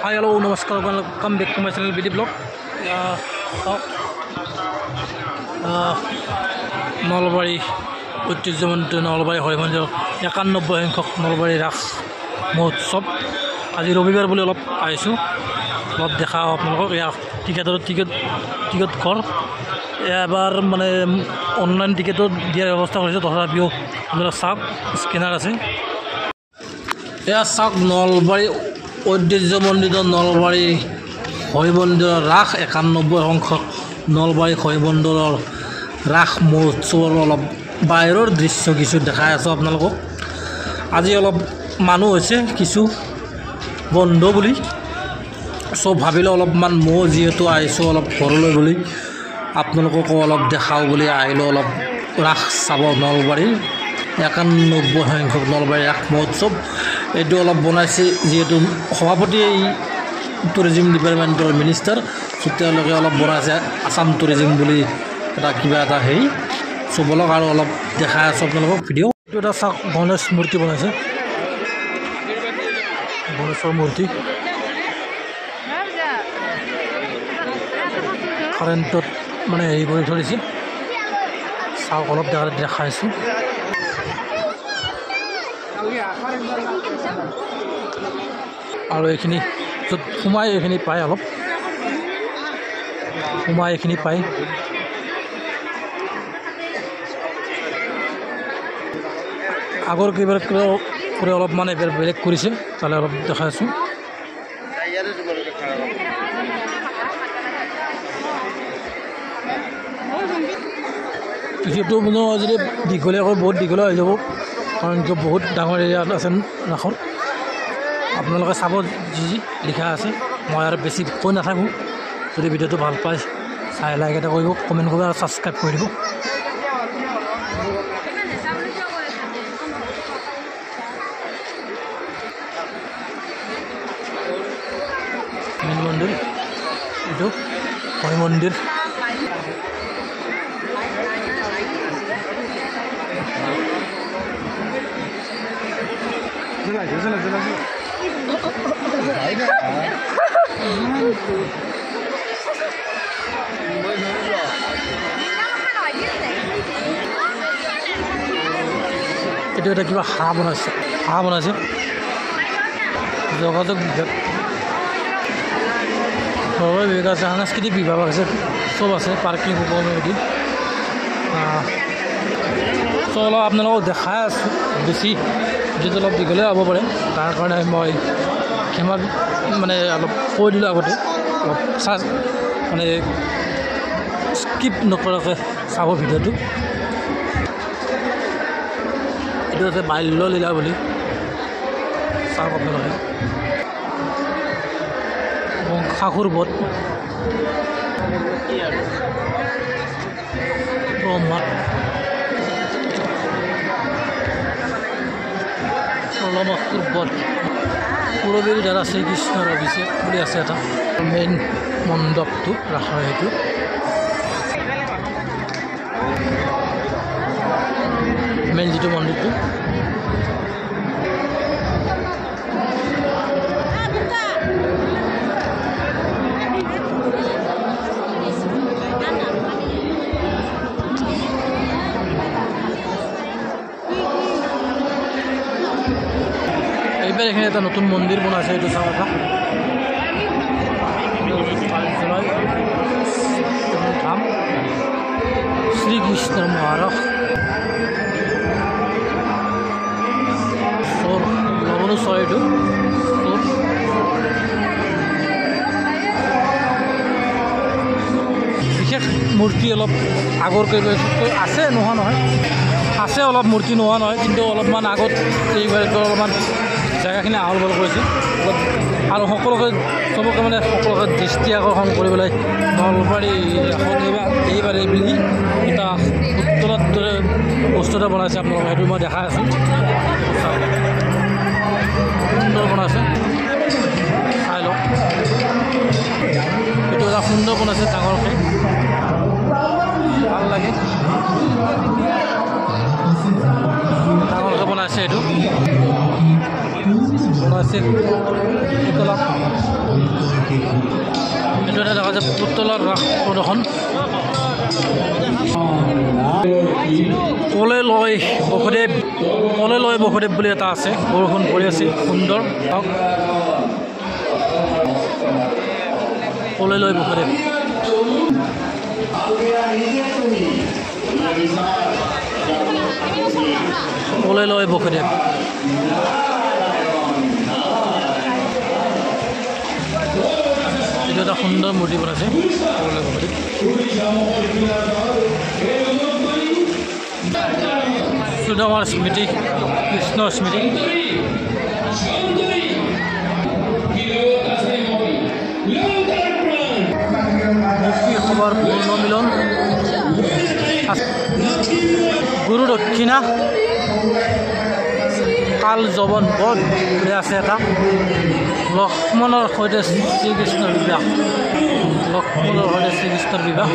Hi, hello, namaskar, welcome back to my channel BD Blog. Nalbari ঐতিহ্যমণ্ডিত নলবাৰী হৰিমন্দিৰ 91 সংখ্যক নলবাৰী ৰাস মহোৎসৱ আজি ৰবিবাৰ বুলি অলপ আহিছোঁ অলপ দেখা আপোনালোকক ইয়াৰ টিকেট ঘৰ এবাৰ মানে অনলাইন টিকেটত দিয়াৰ ব্যৱস্থা কৰিছে তথাপিও আপোনালোকে চাওক স্কেনাৰ আছে এয়া চাওক নলবাৰী ঐতিহ্যমণ্ডিত নলবাৰী হৰিমন্দিৰৰ ৰাস 91 সংখ্যক নলবাৰী হৰিমন্দিৰৰ ৰাস মহোৎসৱৰ অলপ বাহিৰৰ দৃশ্য কিছু দেখাই আছোঁ আপোনালোকক আজি অলপ মানুহ হৈছে কিছু বন্ধ বুলি সব ভাবিলে অলপমান মই যিহেতু আহিছোঁ অলপ ঘৰলৈ বুলি আপোনালোককো অলপ দেখাওঁ বুলি আহিলোঁ অলপ ৰাস চাব নলবাৰী 91 সংখ্যক নলবাৰী ৰাস মহোৎসৱ এইটো অলপ বনাইছে যিহেতু সভাপতি টুৰিজিম ডিপাৰ্টমেণ্টৰ মিনিষ্টাৰ তেওঁলোকে অলপ বনাইছে আসাম টুৰিজিম বুলি এটা কিবা এটা হেৰি চবলক আৰু অলপ দেখাই আছোঁ আপোনালোকক ভিডিঅ' এইটো এটা চাওক গণেশ মূৰ্তি বনাইছে গণেশৰ মূৰ্তি কাৰেণ্টত মানে হেৰি কৰি থৈছে চাওক অলপ দেখাইছোঁ আৰু এইখিনি য'ত সোমাই এইখিনি পায় অলপ সোমাই এইখিনি পায় আগৰ কেইবাৰ কৰি অলপমান এবাৰ বেলেগ কৰিছে তালৈ অলপ দেখাই আছোঁ যিহেতু মানে যদি দীঘলীয়া কৰি বহুত দীঘলীয়া হৈ যাব কাৰণ বহুত ডাঙৰ এৰিয়া আছে ৰাসৰ আপোনালোকে চাব যি লিখা আছে মই আৰু বেছি কৈ নাথাকোঁ যদি ভিডিঅ'টো ভাল পায় চাই লাইক এটা কৰিব কমেণ্ট কৰিব আৰু ছাবস্ক্ৰাইব কৰি দিব মেইন মন্দিৰ এইটো হৰি মন্দিৰ এইটো এটা কিবা হাঁহ বনাইছে যোগাযোগ বিভাগ আছে সাংস্কৃতিক বিভাগ আছে চব আছে পাৰ্কিং কমিটি চ' অলপ আপোনালোকক দেখাই আছোঁ বেছি যিটো অলপ দীঘলে হ'ব পাৰে তাৰ কাৰণে মই ক্ষমা মানে অলপ কৈ দিলোঁ আগতে অলপ মানে স্কিপ নকৰাকৈ চাব ভিডিঅ'টো এইটো আছে বাল্যলীলা বুলি চাওক আপোনালোকে বংশাসুৰ বধ ব্ৰহ্মাত প্ৰলমাসুৰ বধ পুৰবীৰ দ্বাৰা শ্ৰীকৃষ্ণৰ অভিষেক বুলি আছে এটা মেইন মণ্ডপটো ৰাসৰ সেইটো মেইন যিটো মন্দিৰটো এইবাৰ এখানে এটা নতুন মন্দিৰ বনাইছে এইটো চাওঁ এটা ধাম শ্ৰীকৃষ্ণৰ মহাৰাস লবণো চয় এইটো বিশেষ মূৰ্তি অলপ আগৰকৈ আছে নোহোৱা নহয় আছে অলপ মূৰ্তি নোহোৱা নহয় কিন্তু অলপমান আগত এইবাৰ অলপমান জেগাখিনি আহল বহল কৰিছে আৰু সকলোকে চবকে মানে সকলোকে দৃষ্টি আকৰ্ষণ কৰিবলৈ নলবাৰী ৰাসত এইবাৰ বুলি এটা উত্তৰত দৰে বস্তু এটা বনাইছে আপোনালোকে সেইটো মই দেখাই আছোঁ সুন্দৰ বনাইছে চাই লওক এইটো এটা সুন্দৰ বনাইছে ডাঙৰকৈ ভাল লাগে ডাঙৰকৈ বনাইছে এইটো বনাইছে ৰাস প্ৰদৰ্শন কলে লয় বসুদেৱ বুলি এটা আছে বৰষুণ পৰি আছে সুন্দৰ কলে লয় বসুদেৱ কলে লয় বসুদেৱ এইটো এটা সুন্দৰ মূৰ্তি বনাইছে কলে বসুদেৱ সুদামাৰ স্মৃতি কৃষ্ণৰ স্মৃতি মুক্তি খবৰ পূৰ্ণ মিলন গুৰু দক্ষিণা কাল যৱন বধ বুলি আছে এটা লক্ষ্মণৰ সৈতে শ্ৰীকৃষ্ণৰ বিবাহ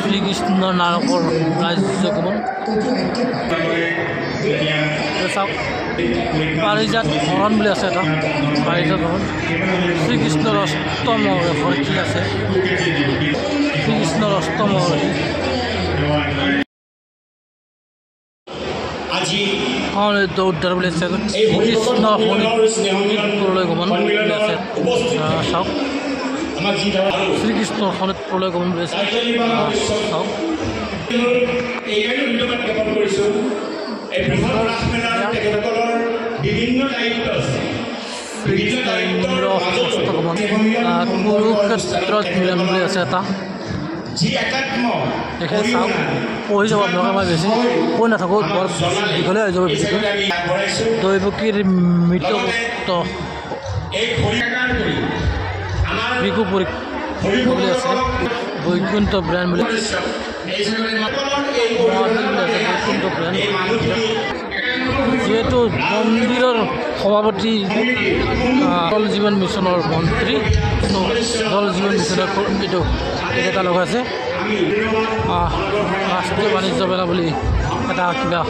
শ্ৰীকৃষ্ণৰ নায়কৰ ৰাজ্য গমন চাওক পাৰিজাত হৰণ বুলি আছে এটা পাৰিজাত হৰণ শ্ৰীকৃষ্ণৰ অষ্টম হৰতি আছে শ্ৰীকৃষ্ণৰ অষ্টম হৰতি উদ্ধাৰ বুলি আছে শ্ৰীকৃষ্ণ শোণিতপুৰলৈ গমন বুলি আছে চাওক শ্ৰীকৃষ্ণৰ শোণিতপুৰলৈ গমন বুলি আছে চাওক কুৰুক্ষেত্ৰত মিলন বুলি আছে এটা এখানে চাওক পঢ়ি যাব আপোনালোকে মই বেছি কৈ নাথাকোঁ বৰ দীঘলীয়া হৈ যাব বেছিকৈ দৈৱকীৰ মৃতপুত্ৰ বিকু বুলি আছে বৈকুণ্ঠ ব্ৰেণ্ড বুলি বৈকুণ্ঠ ব্ৰেণ্ড যিহেতু মন্দিৰৰ সভাপতি জল জীৱন মিছনৰ মন্ত্ৰী জল জীৱন মিছনৰ এইটো এটা লগাইছে ৰাষ্ট্ৰীয় বাণিজ্য মেলা বুলি এটা কিবা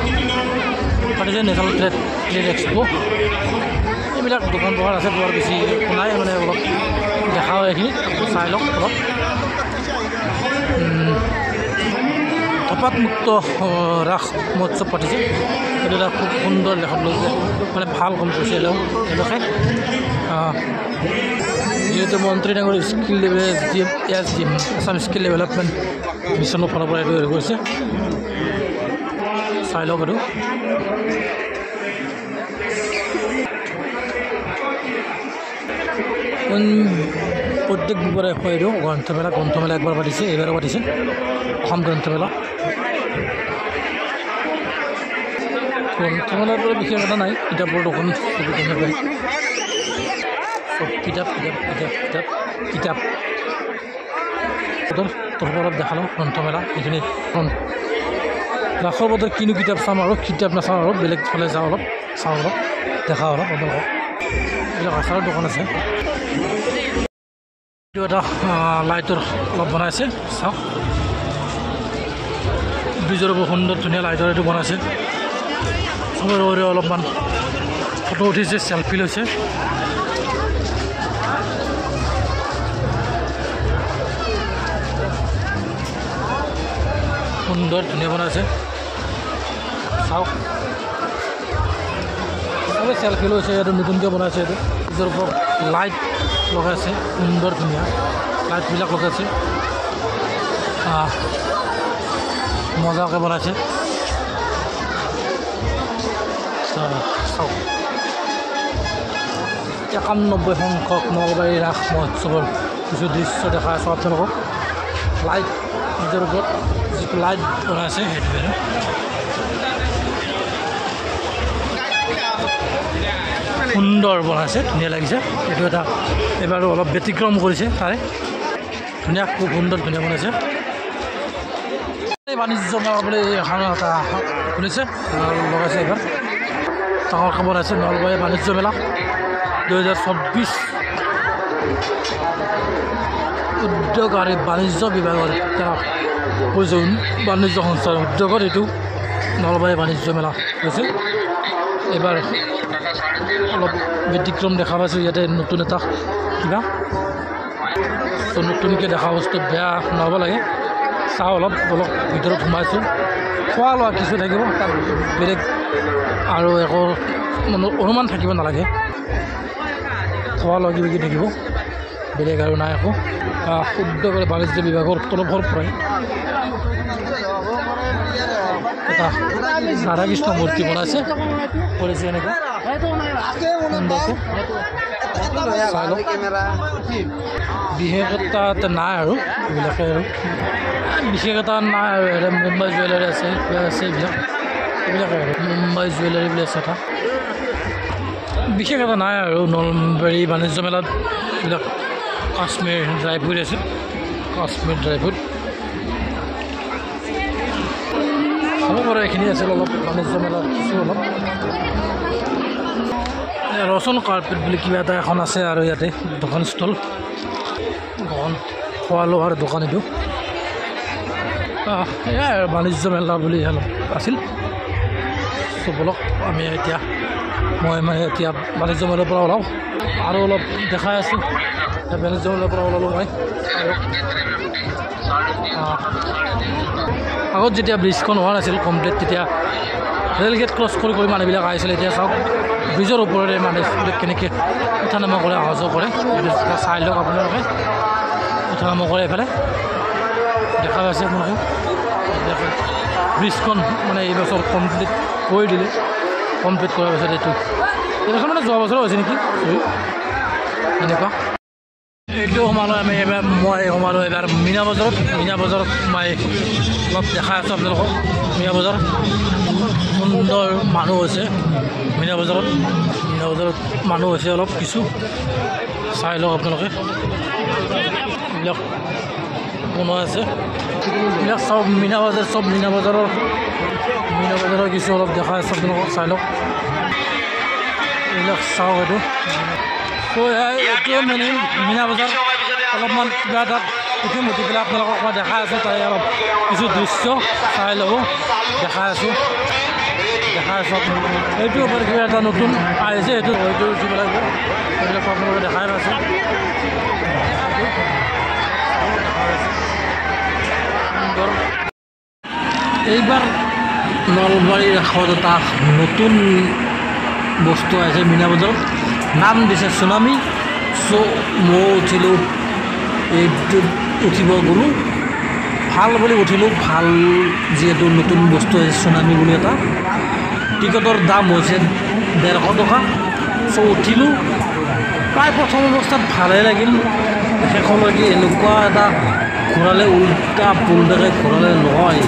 পাতিছে নেশ্যনেল ট্ৰেড এক্সপ' এইবিলাক দোকান পোহাৰ আছে বৰ বেছি নাই মানে অলপ দেখা হয় এইখিনি চাই লওক অলপ ধপাতমুক্ত ৰাস মহোৎসৱ পাতিছে এইটো এটা খুব সুন্দৰ লেখত লৈছে মানে ভাল কাম কৰিছে তেওঁলোকে যিহেতু মন্ত্ৰী ডাঙৰ স্কিল আছাম স্কিল ডেভেলপমেণ্ট মিছনৰ ফালৰ পৰা এইটো হেৰি কৰিছে চাই লওক এইটো প্ৰত্যেক বুধবাৰে হয় এইটো গ্ৰন্থমেলা একবাৰ পাতিছে এইবাৰো পাতিছে অসম গ্ৰন্থমেলাৰ পৰা বিশেষ এটা নাই কিতাপৰ দোকান চব কিতাপ অলপ দেখালোঁ গ্ৰন্থমেলা এইখিনি ৰাসৰ বতৰ কিনো কিতাপ চাম আৰু কিতাপ নাচাওঁ আৰু বেলেগ ফালে যাওঁ অলপ চাওঁ অলপ দেখা অলপ আপোনালোকক এইবিলাক আচাৰৰ দোকান আছে এইটো এটা লাইটৰ অলপ বনাইছে চাওক ব্ৰিজৰ বৰ সুন্দৰ ধুনীয়া লাইটৰ এইটো বনাইছে চবৰে অলপমান ফটো উঠিছে চেলফি লৈছে সুন্দৰ ধুনীয়া বনাইছে চাওক চবে চেলফি লৈছে এইটো নতুনকৈ বনাইছে এইটো নিজৰ ওপৰত লাইট লগাইছে সুন্দৰ ধুনীয়া লাইটবিলাক লগাইছে মজাকৈ বনাইছে চাওক 91 সংখ্যক নলবাৰী ৰাস মহোৎসৱৰ কিছু দৃশ্য দেখা আছোঁ আপোনালোকক লাইট নিজৰ ওপৰত যিটো লাইট বনাইছে সেইটোৱে সুন্দৰ বনাইছে ধুনীয়া লাগিছে এইটো এটা এবাৰ অলপ ব্যতিক্ৰম কৰিছে তাৰে ধুনীয়া খুব সুন্দৰ ধুনীয়া বনাইছে বাণিজ্য মেলা বুলি এখন এটা খুলিছে লগাইছে এইবাৰ ডাঙৰকৈ বনাইছে নলবাৰী বাণিজ্য মেলা 2024 উদ্যোগ আৰু বাণিজ্য বিভাগৰ দ্বাৰা বাণিজ্য সংস্থাৰ উদ্যোগত এইটো নলবাৰী বাণিজ্য মেলা হৈছে এইবাৰ অলপ ব্যতিক্ৰম দেখা পাইছোঁ ইয়াতে নতুন এটা কিবা তো নতুনকৈ দেখা বস্তু বেয়া নহ'ব লাগে চাওঁ অলপ ভিতৰত সোমাইছোঁ খোৱা লোৱা কিছু থাকিব তাত বেলেগ আৰু একো অনুমান থাকিব নালাগে খোৱা লোৱা কিবা কিবি থাকিব বেলেগ আৰু নাই একো শুদ্ধ কৰি বাণিজ্য বিভাগৰ তৰফৰ পৰাই এটা ৰাধাকৃষ্ণ মূৰ্তি বনাইছে কৰিছে এনেকৈ বিশেষ এটা নাই আৰু এইবিলাকে আৰু বিশেষ এটা নাই আৰু মুম্বাই জুৱেলাৰী আছে কিবা আছে এইবিলাকে আৰু মুম্বাই জুৱেলাৰী বুলি আছে এটা বিশেষ এটা নাই আৰু নলবাৰী বাণিজ্য মেলাত এইবিলাক কাশ্মীৰ ড্ৰাই ফ্ৰুট আছে কাশ্মীৰ ড্ৰাই ফ্ৰুট হ'ব পাৰে এইখিনি আছিল অলপ বাণিজ্য মেলাত কিছু অলপ ৰচন কাৰ্পেট বুলি কিবা এটা এখন আছে আৰু ইয়াতে দোকান ষ্টল দোকান খোৱা লোৱাৰ দোকান এইটো এয়াই আৰু বাণিজ্য মেলা বুলি অলপ আছিল চ' বলক আমি এতিয়া মই মানে এতিয়া বাণিজ্য মেলাৰ পৰা ওলাওঁ আৰু অলপ দেখাই আছোঁ বাণিজ্য মেলাৰ পৰা ওলালোঁ মই আগত যেতিয়া ব্ৰিজখন হোৱা নাছিল কমপ্লিট তেতিয়া ৰেল গেট ক্ৰছ কৰি মানুহবিলাক আহিছিলে এতিয়া চাওক ব্ৰিজৰ ওপৰতে মানুহবিলাক কেনেকৈ উঠা নামা কৰে অহা যোৱা কৰে চাই লওক আপোনালোকে উঠা নামা কৰে এইফালে দেখা পাইছে আপোনালোকে ব্ৰিজখন মানে এইবছৰ কমপ্লিট কৰি দিলে কমপ্লিট কৰাৰ পিছত এইবছৰ মানে যোৱা বছৰ হৈছে নেকি এনেকুৱা এইটো সোমালোঁ আমি এইবাৰ মই সোমালোঁ এইবাৰ মীনা বজাৰত মই অলপ দেখাই আছোঁ আপোনালোকক মীনা বজাৰ সুন্দৰ মানুহ হৈছে মীনা বজাৰত মানুহ হৈছে অলপ কিছু চাই লওক আপোনালোকে এইবিলাক বনোৱা আছে এইবিলাক চব মীনা বজাৰৰ কিছু অলপ দেখাই আছোঁ আপোনালোকক চাই লওক এইবিলাক চাওক এইটো তো এইটোৱে মানে মীনা বজাৰ অলপমান কিবা এটা উঠি পেলাই আপোনালোকক মই দেখাই আছোঁ তাই অলপ কিছু দৃশ্য চাই ল'ব দেখাই আছোঁ এইটোৰ ওপৰত কিবা এটা নতুন আহিছে এইটো উঠিব লাগিব এইবিলাক আপোনালোকে দেখাই পাইছে এইবাৰ নলবাৰীৰ ৰাসত এটা নতুন বস্তু আহিছে মীনা বজাৰত নাম দিছে চুনামি চ' মই উঠিলোঁ এইটোত উঠিব গ'লোঁ ভাল বুলি উঠিলোঁ ভাল যিহেতু নতুন বস্তু আহিছে চুনামি বুলি এটা টিকটৰ দাম হৈছে 150 টকা চ' উঠিলোঁ প্ৰায় প্ৰথম অৱস্থাত ভালেই লাগিল শেষলৈকে এনেকুৱা এটা ঘূৰালে উল্টা পুল্টাকৈ ঘূৰালে নহয়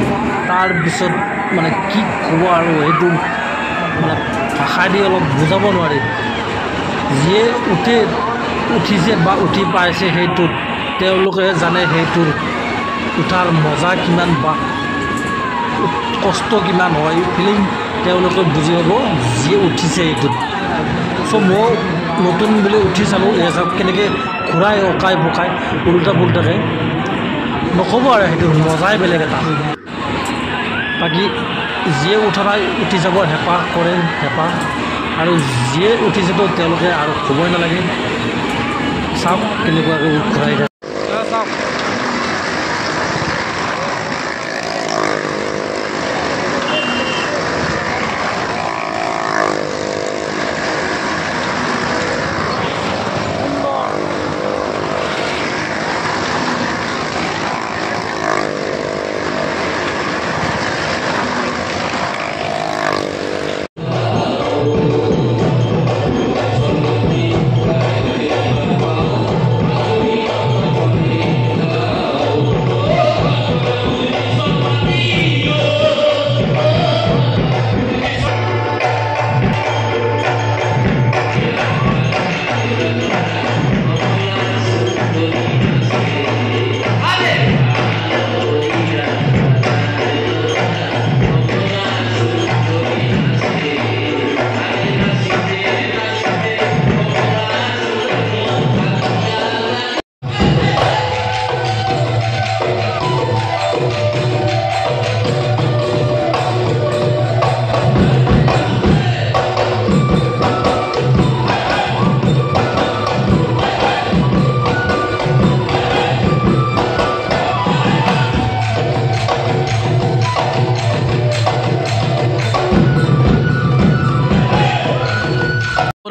তাৰপিছত মানে কি ক'ব আৰু সেইটো মানে ভাষা দি অলপ বুজাব নোৱাৰি যিয়ে উঠিছে বা উঠি পাইছে সেইটোত তেওঁলোকে জানে সেইটোৰ উঠাৰ মজা কিমান বা কষ্ট কিমান হয় ফিলিং তেওঁলোকে বুজি পাব যিয়ে উঠিছে এইটোত চ' মই নতুন বুলি উঠি চালোঁ এজাক কেনেকৈ ঘূৰাই অকাই পকাই উল্টা পুল্টাকৈ নক'ব আৰু সেইটো মজাই বেলেগ এটা বাকী যিয়ে উঠা নাই উঠি যাব হেঁপাহ আৰু যিয়ে উঠিছেতো তেওঁলোকে আৰু ক'বই নালাগে চাওক কেনেকুৱাকৈ ঘূৰাই যায় চাওক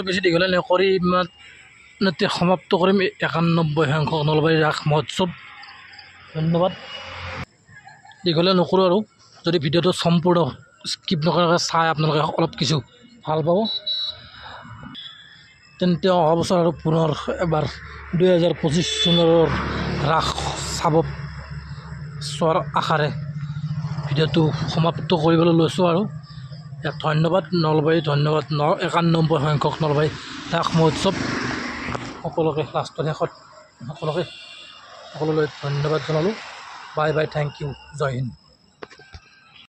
বেছি দীঘলীয়া নকৰি ইমানতে সমাপ্ত কৰিম 91 সংখ্যক নলবাৰী ৰাস মহোৎসৱ। ধন্যবাদ। দীঘলীয়া নকৰোঁ আৰু যদি ভিডিঅ'টো সম্পূৰ্ণ স্কিপ নকৰাকৈ চাই আপোনালোকে অলপ কিছু ভাল পাব তেন্তে অহা বছৰ আৰু পুনৰ এবাৰ 2025 চনৰ ৰাস চোৱাৰ আশাৰে ভিডিঅ'টো সমাপ্ত কৰিবলৈ লৈছোঁ আৰু ইয়াত ধন্যবাদ নলবাৰী, ধন্যবাদ 91 সংখ্যক নলবাৰী ৰাস মহোৎসৱ। সকলোকে লাষ্টৰ শেষত সকলোলৈ ধন্যবাদ জনালোঁ। বাই বাই, থেংক ইউ, জয় হিন্দ।